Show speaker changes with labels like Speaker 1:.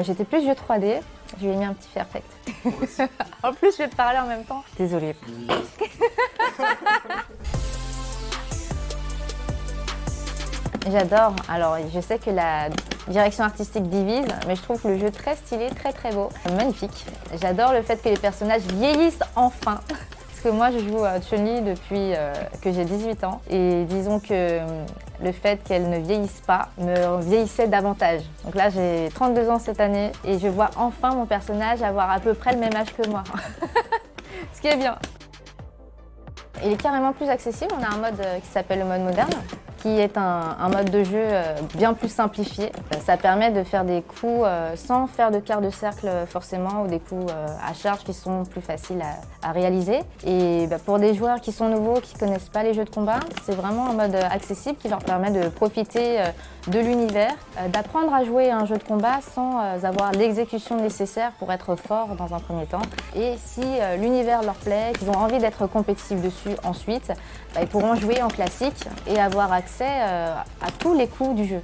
Speaker 1: J'étais plus jeu 3D, je lui ai mis un petit perfect. En plus, je vais te parler en même temps. Désolée. J'adore. Alors, je sais que la direction artistique divise, mais je trouve le jeu très stylé, très très beau. Magnifique. J'adore le fait que les personnages vieillissent enfin. Parce que moi, je joue à Chun-Li depuis que j'ai 18 ans. Et disons que le fait qu'elle ne vieillisse pas me vieillissait davantage. Donc là, j'ai 32 ans cette année et je vois enfin mon personnage avoir à peu près le même âge que moi. Ce qui est bien. Il est carrément plus accessible. On a un mode qui s'appelle le mode moderne, qui est un mode de jeu bien plus simplifié. Ça permet de faire des coups sans faire de quart de cercle forcément, ou des coups à charge qui sont plus faciles à réaliser. Et pour des joueurs qui sont nouveaux, qui ne connaissent pas les jeux de combat, c'est vraiment un mode accessible qui leur permet de profiter de l'univers, d'apprendre à jouer à un jeu de combat sans avoir l'exécution nécessaire pour être fort dans un premier temps. Et si l'univers leur plaît, qu'ils ont envie d'être compétitifs dessus ensuite, ils pourront jouer en classique et avoir accès à tous les coups du jeu.